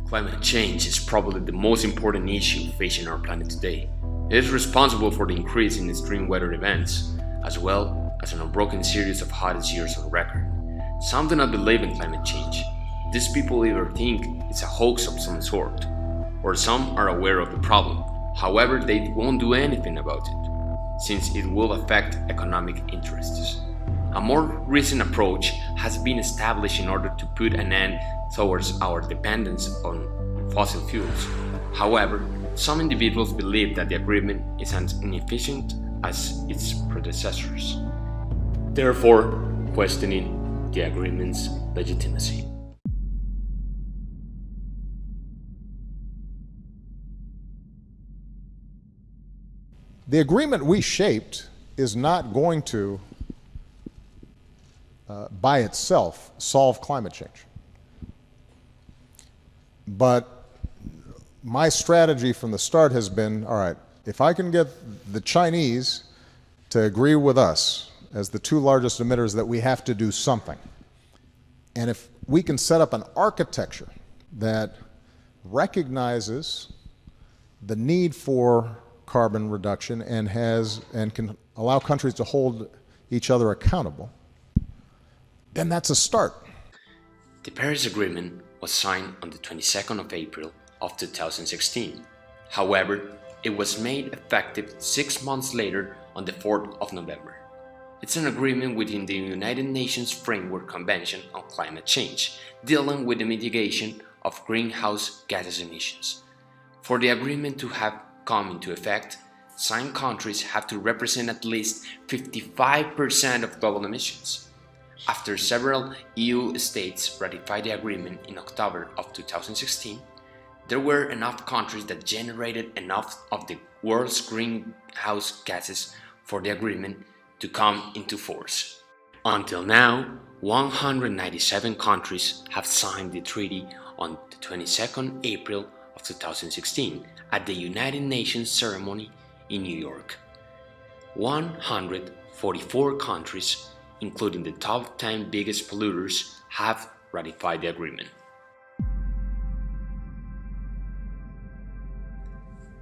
Climate change is probably the most important issue facing our planet today. It is responsible for the increase in extreme weather events, as well as an unbroken series of hottest years on record. Some do not believe in climate change. These people either think it's a hoax of some sort, or some are aware of the problem. However, they won't do anything about it, since it will affect economic interests. A more recent approach has been established in order to put an end towards our dependence on fossil fuels. However, some individuals believe that the agreement is as inefficient as its predecessors, therefore questioning the agreement's legitimacy. The agreement we shaped is not going to, by itself, solve climate change. But my strategy from the start has been, all right, if I can get the Chinese to agree with us as the two largest emitters that we have to do something, and if we can set up an architecture that recognizes the need for carbon reduction and can allow countries to hold each other accountable, then that's a start. The Paris Agreement was signed on the 22nd of April of 2016. However, it was made effective 6 months later on the 4th of November. It's an agreement within the United Nations Framework Convention on Climate Change, dealing with the mitigation of greenhouse gas emissions. For the agreement to have come into effect, signed countries have to represent at least 55% of global emissions. After several EU states ratified the agreement in October of 2016, there were enough countries that generated enough of the world's greenhouse gases for the agreement to come into force. Until now, 197 countries have signed the treaty on the 22nd April of 2016 at the United Nations ceremony in New York. 144 countries, including the top 10 biggest polluters, have ratified the agreement.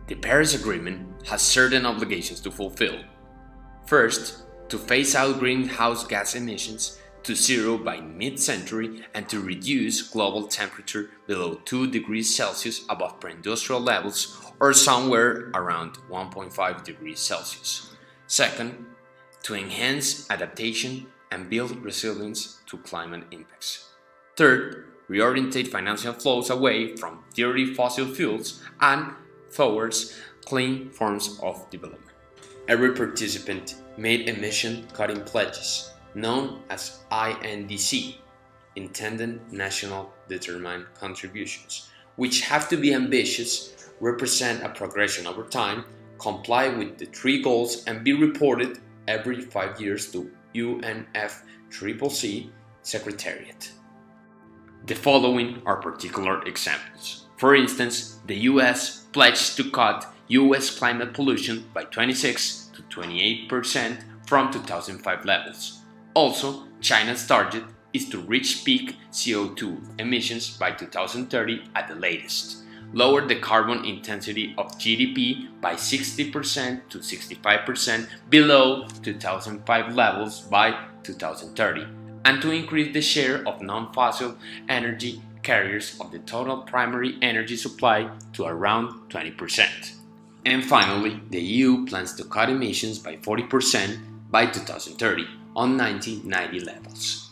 The Paris Agreement has certain obligations to fulfill. First, to phase out greenhouse gas emissions to zero by mid-century and to reduce global temperature below 2 degrees Celsius above pre-industrial levels, or somewhere around 1.5 degrees Celsius. Second, to enhance adaptation and build resilience to climate impacts. Third, reorientate financial flows away from dirty fossil fuels and towards clean forms of development. Every participant made emission-cutting pledges, known as INDC, Intended National Determined Contributions, which have to be ambitious, represent a progression over time, comply with the 3 goals, and be reported every 5 years to UNFCCC Secretariat. The following are particular examples. For instance, the US pledged to cut US climate pollution by 26 to 28% from 2005 levels. Also, China's target is to reach peak CO2 emissions by 2030 at the latest, lower the carbon intensity of GDP by 60% to 65% below 2005 levels by 2030, and to increase the share of non-fossil energy carriers of the total primary energy supply to around 20%. And finally, the EU plans to cut emissions by 40% by 2030 on 1990 levels.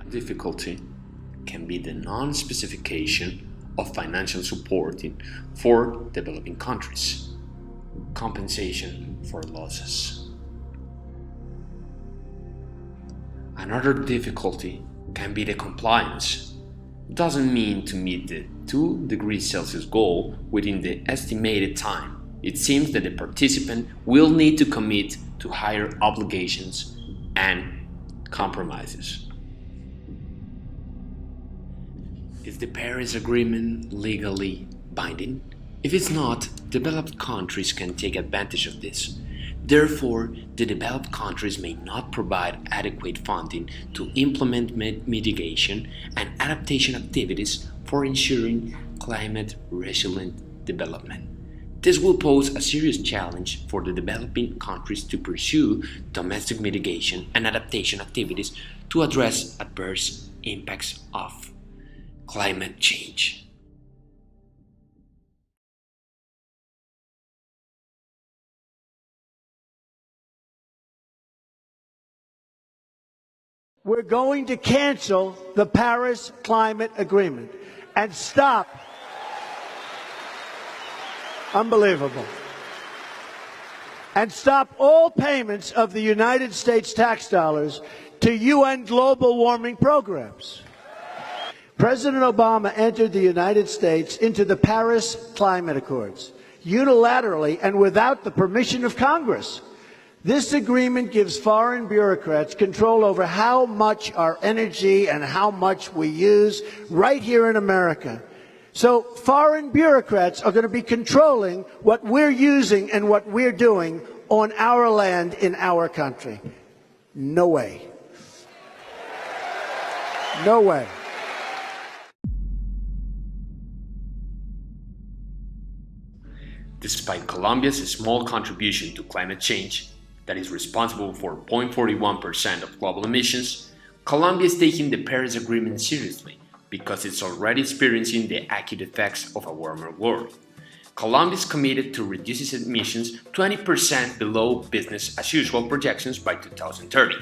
A difficulty can be the non-specification of financial support for developing countries, compensation for losses. Another difficulty can be the compliance. It doesn't mean to meet the 2 degrees Celsius goal within the estimated time. It seems that the participant will need to commit to higher obligations and compromises. Is the Paris Agreement legally binding? If it's not, developed countries can take advantage of this. Therefore, the developed countries may not provide adequate funding to implement mitigation and adaptation activities for ensuring climate-resilient development. This will pose a serious challenge for the developing countries to pursue domestic mitigation and adaptation activities to address adverse impacts of climate change. We're going to cancel the Paris Climate Agreement and stop. Unbelievable. And stop all payments of the United States tax dollars to UN global warming programs. President Obama entered the United States into the Paris Climate Accords unilaterally and without the permission of Congress. This agreement gives foreign bureaucrats control over how much our energy and how much we use right here in America. So foreign bureaucrats are going to be controlling what we're using and what we're doing on our land in our country. No way. No way. Despite Colombia's small contribution to climate change, that is responsible for 0.41% of global emissions, Colombia is taking the Paris Agreement seriously because it's already experiencing the acute effects of a warmer world. Colombia is committed to reduce its emissions 20% below business-as-usual projections by 2030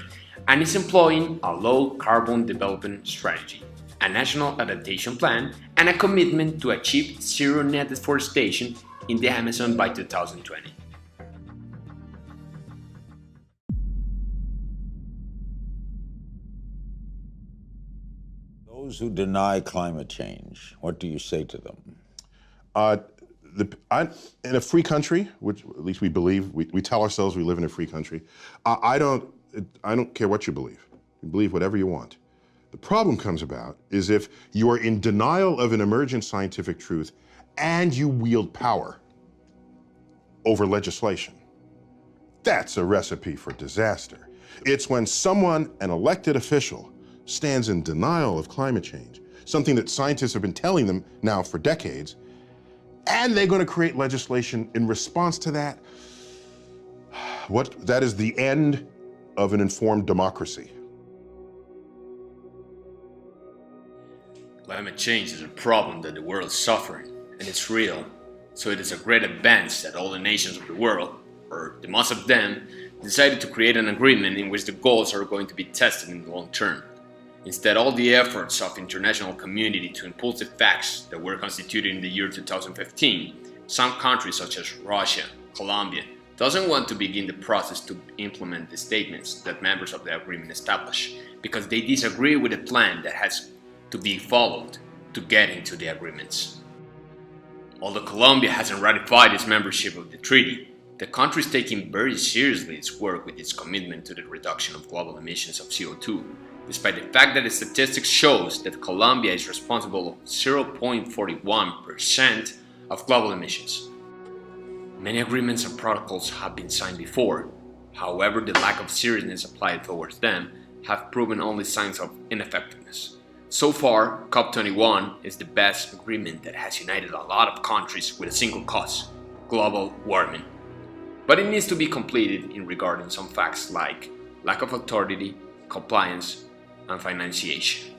and is employing a low-carbon development strategy, a national adaptation plan, and a commitment to achieve zero net deforestation in the Amazon by 2020. Those who deny climate change, what do you say to them? In a free country, which at least we believe, we tell ourselves we live in a free country. I don't care what you believe. You believe whatever you want. The problem comes about is if you are in denial of an emergent scientific truth and you wield power over legislation. That's a recipe for disaster. It's when someone, an elected official, stands in denial of climate change, something that scientists have been telling them now for decades, and they're going to create legislation in response to that. That is the end of an informed democracy. Climate change is a problem that the world is suffering, and it's real. So it is a great advance that all the nations of the world, or the most of them, decided to create an agreement in which the goals are going to be tested in the long term. Instead, all the efforts of the international community to impose the facts that were constituted in the year 2015, some countries such as Russia, Colombia, doesn't want to begin the process to implement the statements that members of the agreement establish because they disagree with the plan that has to be followed to get into the agreements. Although Colombia hasn't ratified its membership of the treaty, the country is taking very seriously its work with its commitment to the reduction of global emissions of CO2, despite the fact that the statistics shows that Colombia is responsible for 0.41% of global emissions. Many agreements and protocols have been signed before, however the lack of seriousness applied towards them have proven only signs of ineffectiveness. So far, COP21 is the best agreement that has united a lot of countries with a single cause, global warming. But it needs to be completed in regarding some facts like lack of authority, compliance, and financiation.